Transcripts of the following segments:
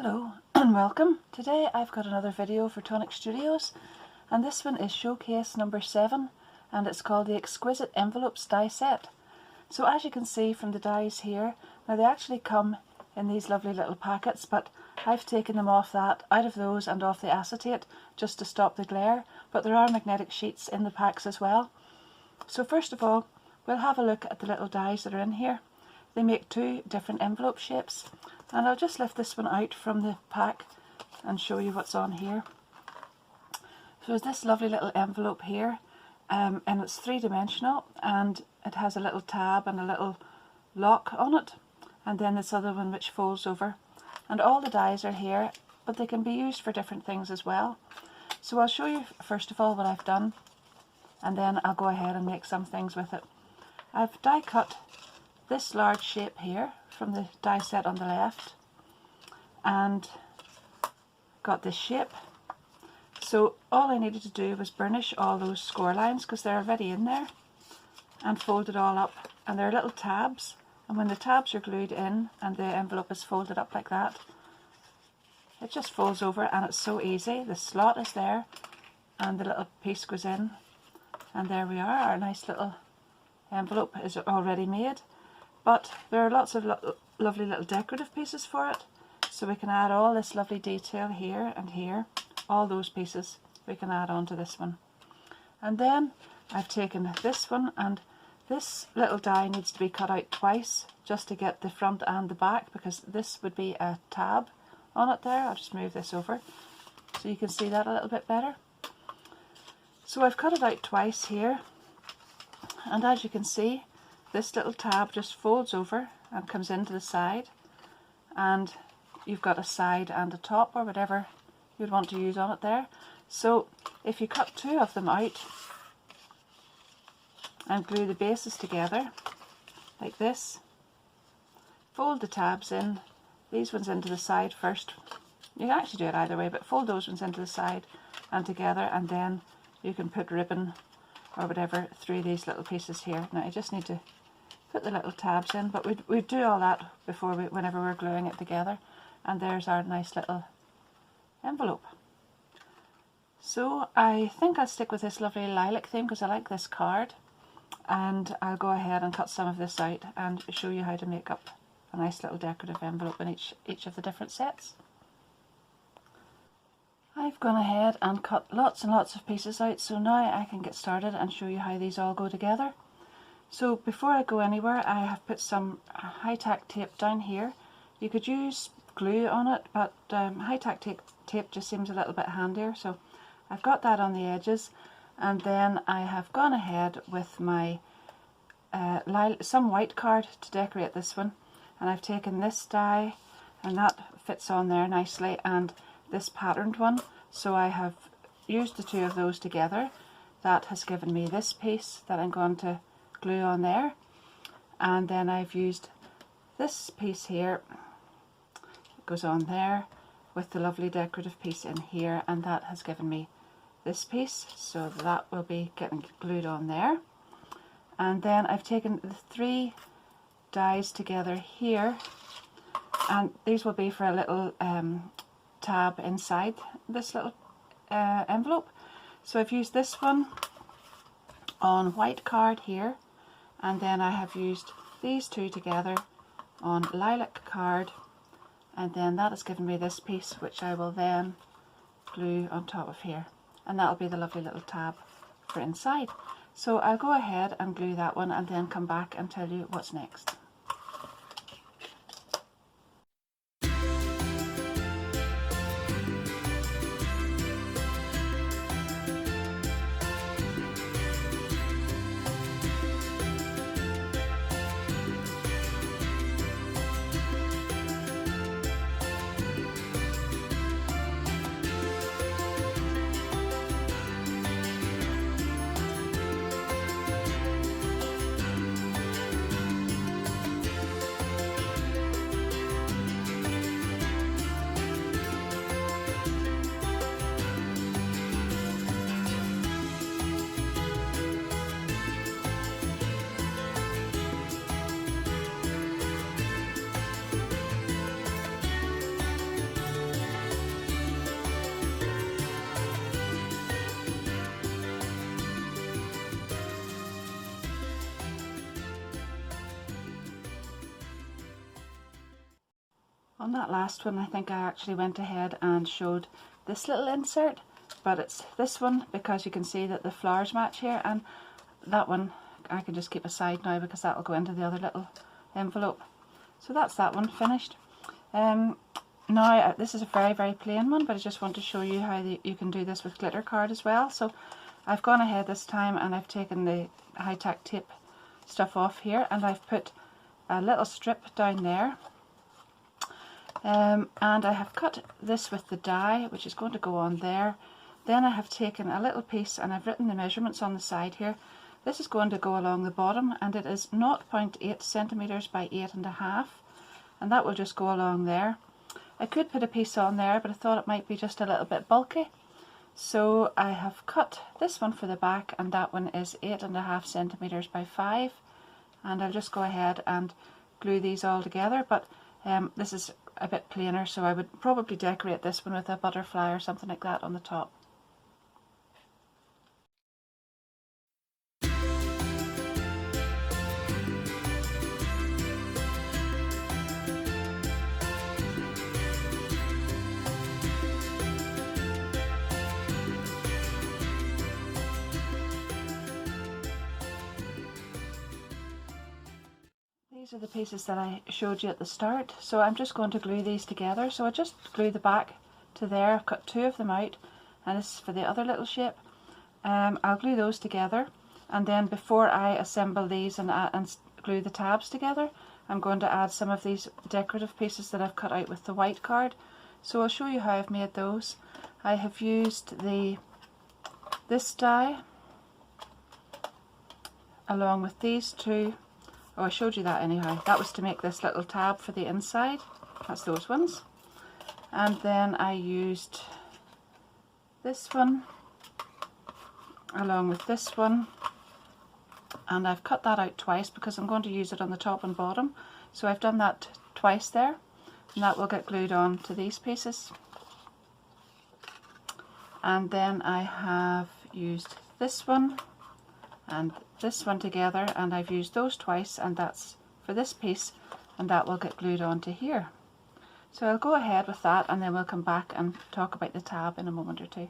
Hello and welcome. Today I've got another video for Tonic Studios, and this one is showcase number 7 and it's called the Exquisite Envelopes die set. So as you can see from the dies here, now they actually come in these lovely little packets, but I've taken them out of those and off the acetate just to stop the glare, but there are magnetic sheets in the packs as well. So first of all we'll have a look at the little dies that are in here. They make two different envelope shapes, and I'll just lift this one out from the pack and show you what's on here. So it's this lovely little envelope here, and it's three-dimensional, and it has a little tab and a little lock on it, and then this other one which folds over. And all the dies are here, but they can be used for different things as well. So I'll show you first of all what I've done, and then I'll go ahead and make some things with it. I've die cut this large shape here from the die set on the left and got this shape. So all I needed to do was burnish all those score lines because they're already in there, and fold it all up, and there are little tabs, and when the tabs are glued in and the envelope is folded up like that, it just folds over and it's so easy. The slot is there and the little piece goes in, and there we are, our nice little envelope is already made. But there are lots of lovely little decorative pieces for it, so we can add all this lovely detail here and here. All those pieces we can add on to this one. And then I've taken this one, and this little die needs to be cut out twice just to get the front and the back, because this would be a tab on it there. I'll just move this over so you can see that a little bit better. So I've cut it out twice here, and as you can see, this little tab just folds over and comes into the side, and you've got a side and a top or whatever you'd want to use on it there. So if you cut two of them out and glue the bases together like this, fold the tabs in, these ones into the side first. You can actually do it either way, but fold those ones into the side and together, and then you can put ribbon or whatever through these little pieces here. Now you just need to put the little tabs in, but we do all that before whenever we're gluing it together. And there's our nice little envelope. So I think I'll stick with this lovely lilac theme because I like this card, and I'll go ahead and cut some of this out and show you how to make up a nice little decorative envelope in each of the different sets. I've gone ahead and cut lots and lots of pieces out, so now I can get started and show you how these all go together. So before I go anywhere, I have put some high-tack tape down here. You could use glue on it, but high-tack tape just seems a little bit handier, so I've got that on the edges. And then I have gone ahead with my some white card to decorate this one, and I've taken this die, and that fits on there nicely, and this patterned one, so I have used the two of those together. That has given me this piece that I'm going to glue on there, and then I've used this piece here, it goes on there with the lovely decorative piece in here, and that has given me this piece, so that will be getting glued on there. And then I've taken the three dies together here, and these will be for a little tab inside this little envelope. So I've used this one on white card here, and then I have used these two together on lilac card, and then that has given me this piece which I will then glue on top of here, and that'll be the lovely little tab for inside. So I'll go ahead and glue that one and then come back and tell you what's next. On that last one I think I actually went ahead and showed this little insert, but it's this one because you can see that the flowers match here, and that one I can just keep aside now because that will go into the other little envelope. So that's that one finished. Now this is a very, very plain one, but I just want to show you how you can do this with glitter card as well. So I've gone ahead this time and I've taken the high-tack tape stuff off here, and I've put a little strip down there, and I have cut this with the die, which is going to go on there. Then I have taken a little piece and I've written the measurements on the side here. This is going to go along the bottom, and it is 0.8 centimeters by 8.5, and that will just go along there. I could put a piece on there, but I thought it might be just a little bit bulky, so I have cut this one for the back, and that one is 8.5 centimeters by 5, and I'll just go ahead and glue these all together. But this is a bit plainer, so I would probably decorate this one with a butterfly or something like that on the top. These are the pieces that I showed you at the start, so I'm just going to glue these together. So I just glue the back to there. I've cut 2 of them out, and this is for the other little shape. I'll glue those together, and then before I assemble these and glue the tabs together, I'm going to add some of these decorative pieces that I've cut out with the white card. So I'll show you how I've made those. I have used this die along with these two. Oh, I showed you that anyhow. That was to make this little tab for the inside. That's those ones. And then I used this one along with this one, and I've cut that out twice because I'm going to use it on the top and bottom. So I've done that twice there, and that will get glued on to these pieces. And then I have used this one and this one together, and I've used those twice, and that's for this piece, and that will get glued onto here. So I'll go ahead with that, and then we'll come back and talk about the tab in a moment or two.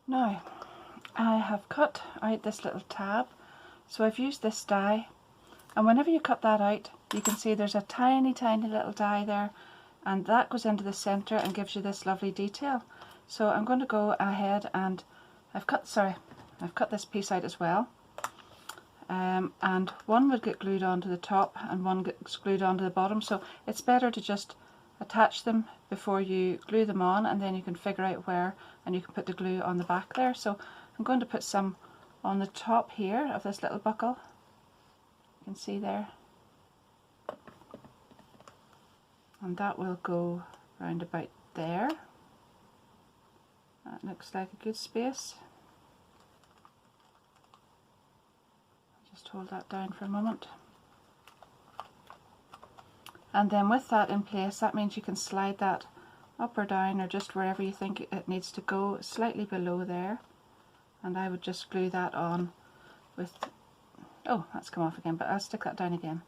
Now, I have cut out this little tab, so I've used this die, and whenever you cut that out, you can see there's a tiny, tiny little die there, and that goes into the centre and gives you this lovely detail. So I'm going to go ahead and I've cut this piece out as well, and one would get glued onto the top and one gets glued onto the bottom, so it's better to just attach them before you glue them on, and then you can figure out where, and you can put the glue on the back there. So I'm going to put some on the top here of this little buckle, you can see there, and that will go round about there. That looks like a good space. Just hold that down for a moment. And then with that in place, that means you can slide that up or down, or just wherever you think it needs to go, slightly below there. And I would just glue that on with, oh, that's come off again, but I'll stick that down again.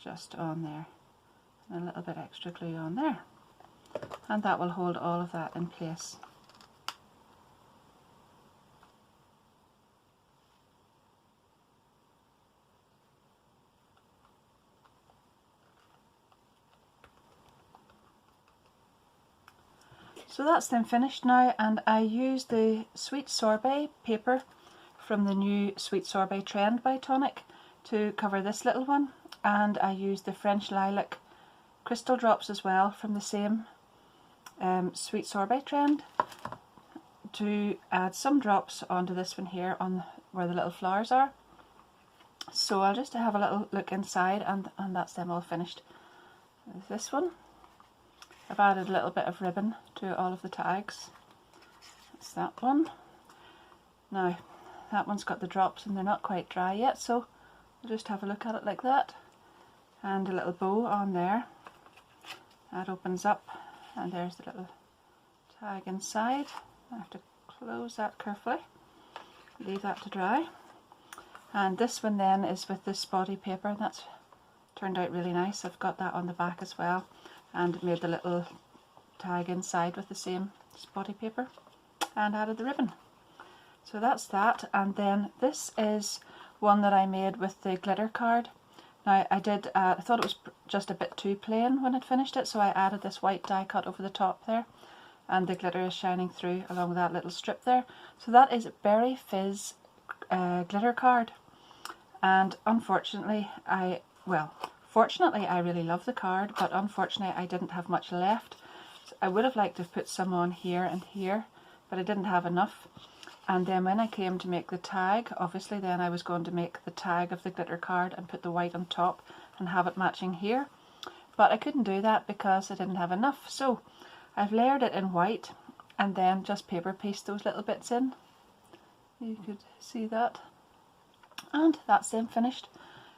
Just on there. And a little bit extra glue on there. And that will hold all of that in place. So that's then finished now, and I used the Sweet Sorbet paper from the new Sweet Sorbet trend by Tonic to cover this little one, and I used the French Lilac crystal drops as well from the same Sweet Sorbet trend. to add some drops onto this one here on where the little flowers are. So I'll just have a little look inside, and that's them all finished. There's this one. I've added a little bit of ribbon to all of the tags. That's that one. Now that one's got the drops and they're not quite dry yet, so we'll just have a look at it like that. And a little bow on there. That opens up and there's the little tag inside. I have to close that carefully. Leave that to dry. And this one then is with this spotty paper, and that's turned out really nice. I've got that on the back as well and made the little tag inside with the same spotty paper and added the ribbon. So that's that. And then this is one that I made with the glitter card. Now I thought it was just a bit too plain when I'd finished it, so I added this white die cut over the top there, and the glitter is shining through along that little strip there. So that is Berry Fizz glitter card. And unfortunately fortunately I really love the card, but unfortunately I didn't have much left. So I would have liked to have put some on here and here, but I didn't have enough. And then when I came to make the tag, obviously then I was going to make the tag of the glitter card and put the white on top and have it matching here. But I couldn't do that because I didn't have enough. So I've layered it in white and then just paper pieced those little bits in. You could see that. And that's them finished.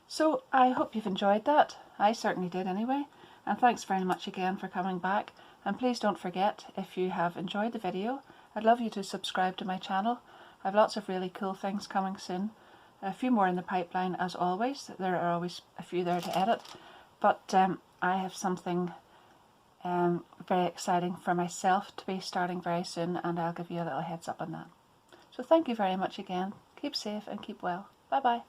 So I hope you've enjoyed that. I certainly did anyway. And thanks very much again for coming back. And please don't forget, if you have enjoyed the video, I'd love you to subscribe to my channel. I've lots of really cool things coming soon. A few more in the pipeline as always. There are always a few there to edit. But I have something very exciting for myself to be starting very soon, and I'll give you a little heads up on that. So thank you very much again. Keep safe and keep well. Bye bye.